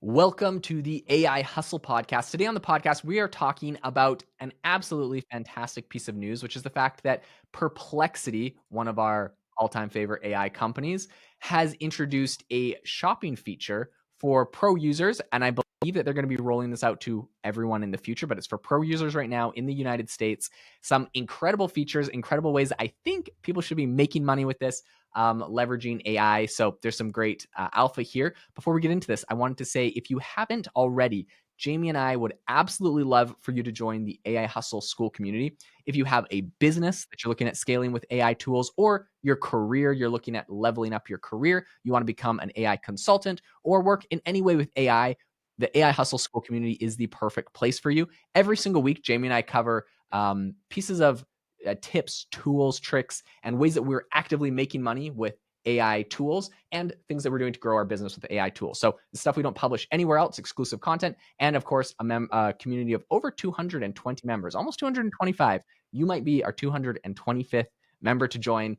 Welcome to the AI Hustle podcast. Today on the podcast, we are talking about an absolutely fantastic piece of news, which is the fact that Perplexity, one of our all-time favorite AI companies, has introduced a shopping feature for pro users. And I believe that they're going to be rolling this out to everyone in the future, but it's for pro users right now in the United States. Some incredible features, incredible ways I think people should be making money with this. Leveraging AI. So there's some great alpha here. Before we get into this, I wanted to say if you haven't already, Jamie and I would absolutely love for you to join the AI Hustle School community. If you have a business that you're looking at scaling with AI tools, or your career, you're looking at leveling up your career, you want to become an AI consultant or work in any way with AI, the AI Hustle School community is the perfect place for you. Every single week, Jamie and I cover pieces of tips, tools, tricks, and ways that we're actively making money with AI tools and things that we're doing to grow our business with AI tools. So the stuff we don't publish anywhere else, exclusive content, and of course, a community of over 220 members, almost 225. You might be our 225th member to join.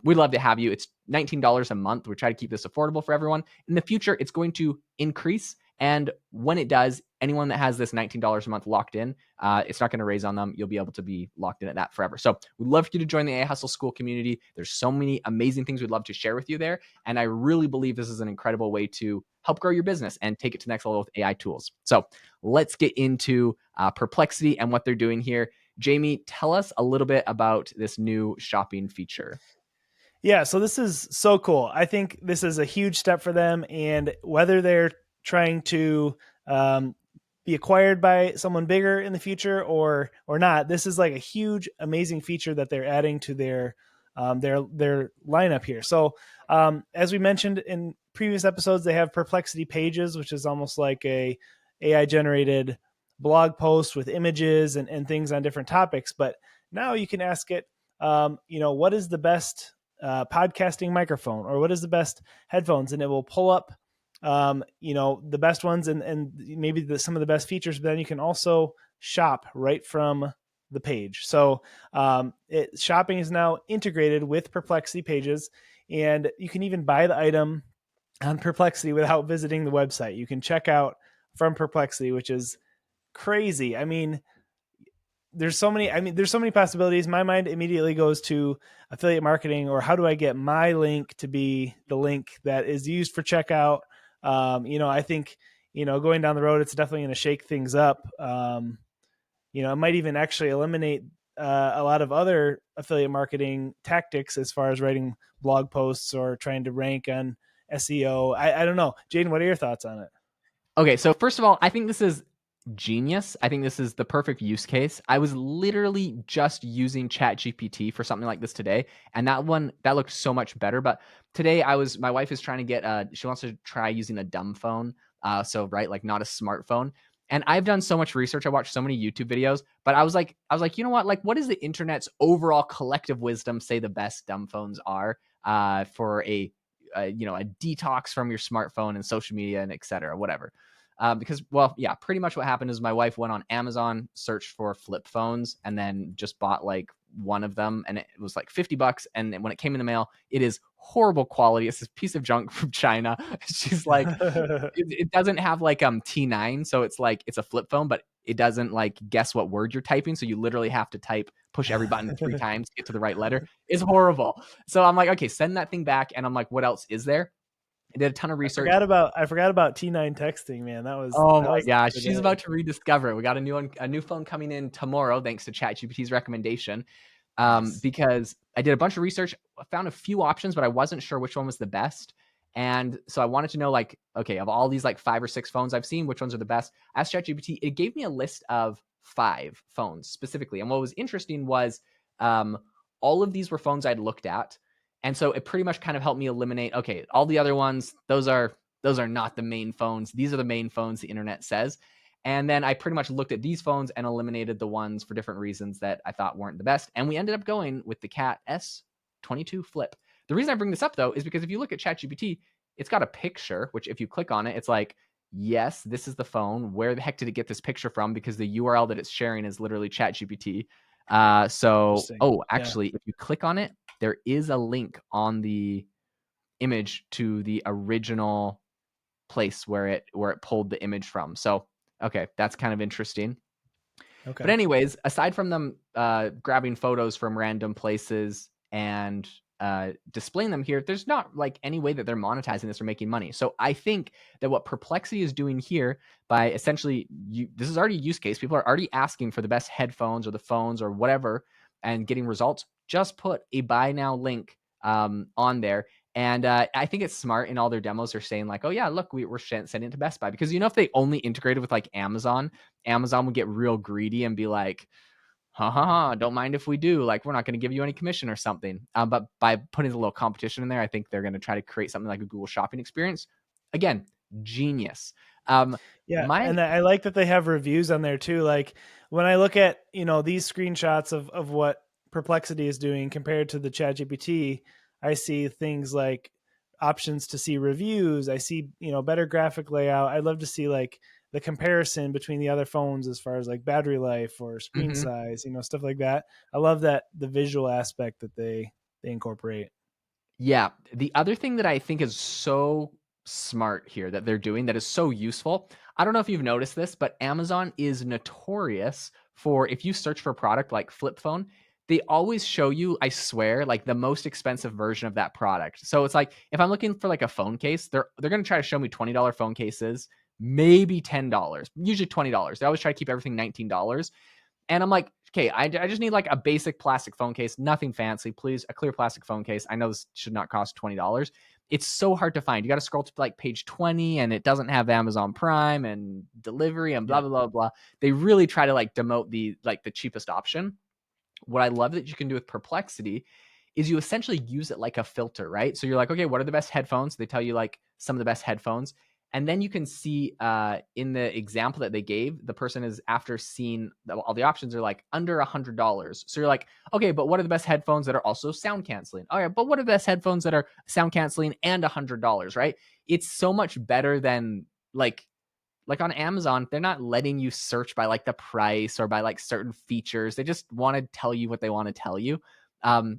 We'd love to have you. It's $19 a month. We try to keep this affordable for everyone. In the future, it's going to increase. And when it does, anyone that has this $19 a month locked in, it's not going to raise on them. You'll be able to be locked in at that forever. So we'd love for you to join the AI Hustle School community. There's so many amazing things we'd love to share with you there. And I really believe this is an incredible way to help grow your business and take it to the next level with AI tools. So let's get into Perplexity and what they're doing here. Jamie, tell us a little bit about this new shopping feature. Yeah, so this is so cool. I think this is a huge step for them. And whether they're trying to be acquired by someone bigger in the future or not, this is like a huge, amazing feature that they're adding to their lineup here. So as we mentioned in previous episodes, they have Perplexity Pages, which is almost like a AI generated blog post with images and things on different topics. But now you can ask it, what is the best podcasting microphone, or what is the best headphones, and it will pull up the best ones and maybe some of the best features. But then you can also shop right from the page. So shopping is now integrated with Perplexity Pages, and you can even buy the item on Perplexity without visiting the website. You can check out from Perplexity, which is crazy. There's so many possibilities. My mind immediately goes to affiliate marketing, or how do I get my link to be the link that is used for checkout? I think, going down the road, it's definitely going to shake things up. It might even actually eliminate a lot of other affiliate marketing tactics as far as writing blog posts or trying to rank on SEO. I don't know. Jaeden, what are your thoughts on it? Okay, so first of all, I think this is genius. I think this is the perfect use case. I was literally just using ChatGPT for something like this today, and that looked so much better. But today my wife is trying to get she wants to try using a dumb phone. Right, like not a smartphone. And I've done so much research. I watched so many YouTube videos, but I was like, you know what? Like, what is the internet's overall collective wisdom say the best dumb phones are for a detox from your smartphone and social media and et cetera, whatever. Because, well, yeah, pretty much what happened is my wife went on Amazon, searched for flip phones, and then just bought like one of them, and it was like $50. And when it came in the mail, it is horrible quality. It's this piece of junk from China. She's like, it doesn't have like T9, so it's like it's a flip phone, but it doesn't like guess what word you're typing. So you literally have to push every button 3 times to get to the right letter. It's horrible. So I'm like, okay, send that thing back. And I'm like, what else is there? I did a ton of research. I forgot about T9 texting, man. Oh That my was gosh, the she's day. about to rediscover it. We got a new phone coming in tomorrow, thanks to ChatGPT's recommendation. Nice. Because I did a bunch of research, I found a few options, but I wasn't sure which one was the best. And so I wanted to know, like, okay, of all these like 5 or 6 phones I've seen, which ones are the best? I asked ChatGPT, it gave me a list of 5 phones specifically. And what was interesting was all of these were phones I'd looked at. And so it pretty much kind of helped me eliminate, okay, all the other ones, those are not the main phones. These are the main phones the internet says. And then I pretty much looked at these phones and eliminated the ones for different reasons that I thought weren't the best. And we ended up going with the Cat S22 Flip. The reason I bring this up, though, is because if you look at ChatGPT, it's got a picture, which if you click on it, it's like, yes, this is the phone. Where the heck did it get this picture from? Because the URL that it's sharing is literally ChatGPT. Interesting. Yeah. Actually, if you click on it, there is a link on the image to the original place where it pulled the image from. So okay, that's kind of interesting. But Okay. anyways, aside from them grabbing photos from random places and displaying them here, there's not like any way that they're monetizing this or making money. So I think that what Perplexity is doing here by essentially, this is already a use case. People are already asking for the best headphones or the phones or whatever and getting results. Just put a buy now link on there. And I think it's smart in all their demos. They're saying like, oh yeah, look, we're sending it to Best Buy, because if they only integrated with like Amazon would get real greedy and be like, ha ha ha, don't mind if we do. Like, we're not going to give you any commission or something. But by putting a little competition in there, I think they're going to try to create something like a Google shopping experience. Again, genius. Um, Yeah, my and I like that they have reviews on there too. Like when I look at these screenshots of what Perplexity is doing compared to the ChatGPT, I see things like options to see reviews. I see better graphic layout. I'd love to see like the comparison between the other phones as far as like battery life or screen mhm. size, stuff like that. I love that the visual aspect that they incorporate. Yeah. The other thing that I think is so smart here that they're doing that is so useful. I don't know if you've noticed this, but Amazon is notorious for, if you search for a product like flip phone, they always show you, I swear, like the most expensive version of that product. So it's like if I'm looking for like a phone case, they're going to try to show me $20 phone cases, maybe $10, usually $20. They always try to keep everything $19. And I'm like, okay, I just need like a basic plastic phone case, nothing fancy, please. A clear plastic phone case. I know this should not cost $20. It's so hard to find. You got to scroll to like page 20 and it doesn't have Amazon Prime and delivery and blah, Yeah. blah, blah, blah. They really try to like demote the cheapest option. What I love that you can do with Perplexity is you essentially use it like a filter, right? So you're like, okay, what are the best headphones? They tell you like some of the best headphones. And then you can see in the example that they gave, the person is, after seeing all the options, are like under $100. So you're like, okay, but what are the best headphones that are also sound canceling? All right, but what are the best headphones that are sound canceling and $100, right? It's so much better than like on Amazon, they're not letting you search by like the price or by like certain features. They just want to tell you what they want to tell you.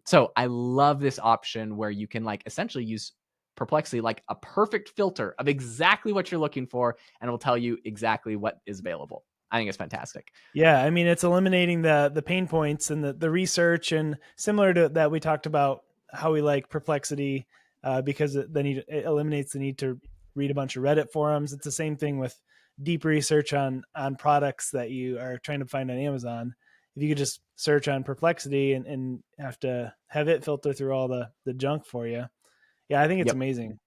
So I love this option where you can like essentially use Perplexity like a perfect filter of exactly what you're looking for, and it will tell you exactly what is available. I think it's fantastic. Yeah, I mean it's eliminating the pain points and the research, and similar to that we talked about how we like Perplexity because it eliminates the need to read a bunch of Reddit forums. It's the same thing with deep research on products that you are trying to find on Amazon. If you could just search on Perplexity and have to have it filter through all the junk for you. Yeah, I think it's Yep. amazing.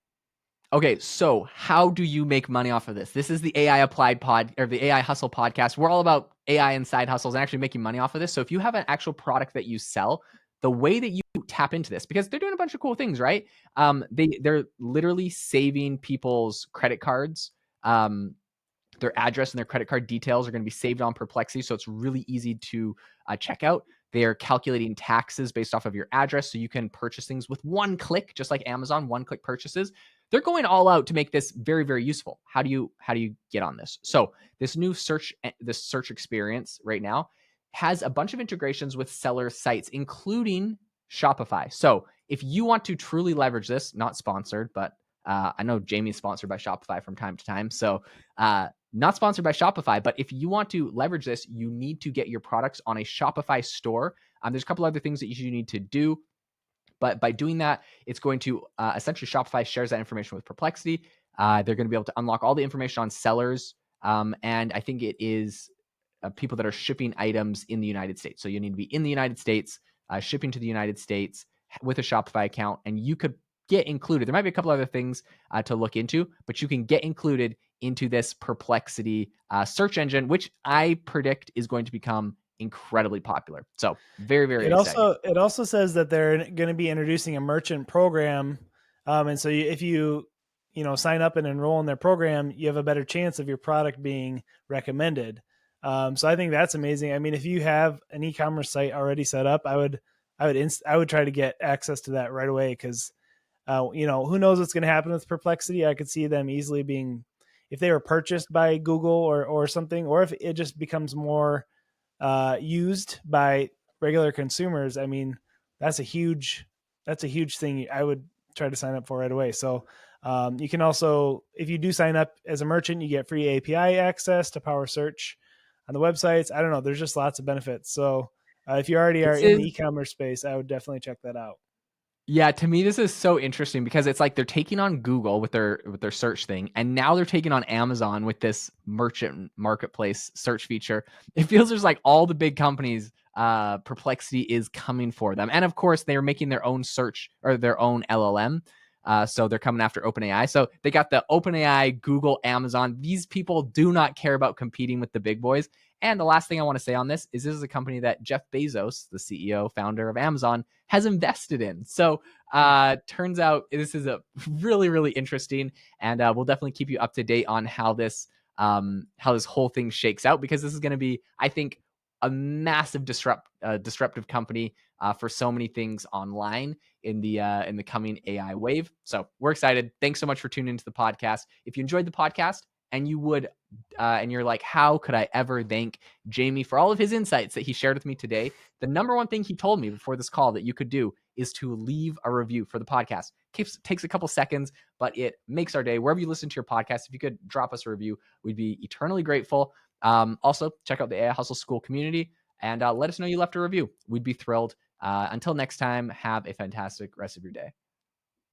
Okay, so how do you make money off of this? This is the AI Applied Pod, or the AI Hustle podcast. We're all about AI and side hustles and actually making money off of this. So if you have an actual product that you sell, the way that you tap into this, because they're doing a bunch of cool things, right? They're literally saving people's credit cards. Their address and their credit card details are going to be saved on Perplexity, so it's really easy to check out. They're calculating taxes based off of your address, so you can purchase things with one click, just like Amazon, one-click purchases. They're going all out to make this very, very useful. How do you get on this? So this search experience right now has a bunch of integrations with seller sites, including Shopify. So if you want to truly leverage this, not sponsored, but I know Jamie's sponsored by Shopify from time to time. So not sponsored by Shopify, but if you want to leverage this, you need to get your products on a Shopify store. There's a couple other things that you need to do, but by doing that, it's going to essentially, Shopify shares that information with Perplexity. They're going to be able to unlock all the information on sellers, and I think it is people that are shipping items in the United States. So you need to be in the United States, shipping to the United States with a Shopify account, and you could get included. There might be a couple other things to look into, but you can get included into this Perplexity search engine, which I predict is going to become incredibly popular. So very, very exciting. It also says that they're going to be introducing a merchant program, and so if you sign up and enroll in their program, you have a better chance of your product being recommended. So I think that's amazing. I mean, if you have an e-commerce site already set up, I would try to get access to that right away because who knows what's going to happen with Perplexity. I could see them easily being, if they were purchased by Google or something, or if it just becomes more used by regular consumers. I mean, that's a huge thing I would try to sign up for right away. So You can also, if you do sign up as a merchant, you get free API access to power search on the websites. I don't know. There's just lots of benefits. So if you already are This in the is e-commerce space, I would definitely check that out. Yeah, to me this is so interesting because it's like they're taking on Google with their search thing, and now they're taking on Amazon with this merchant marketplace search feature. It feels there's like all the big companies, Perplexity is coming for them, and of course they are making their own search or their own LLM. So they're coming after OpenAI. So they got the OpenAI, Google, Amazon. These people do not care about competing with the big boys. And the last thing I want to say on this is a company that Jeff Bezos, the CEO, founder of Amazon, has invested in. So turns out this is a really, really interesting, and we'll definitely keep you up to date on how this whole thing shakes out, because this is going to be, I think, a massive disruptive company for so many things online in the coming AI wave. So we're excited. Thanks so much for tuning into the podcast. If you enjoyed the podcast and you would and you're like, how could I ever thank Jamie for all of his insights that he shared with me today? The number one thing he told me before this call that you could do is to leave a review for the podcast. Takes a couple seconds, but it makes our day. Wherever you listen to your podcast, if you could drop us a review, we'd be eternally grateful. Also, check out the AI Hustle School community and let us know you left a review. We'd be thrilled. Until next time, have a fantastic rest of your day.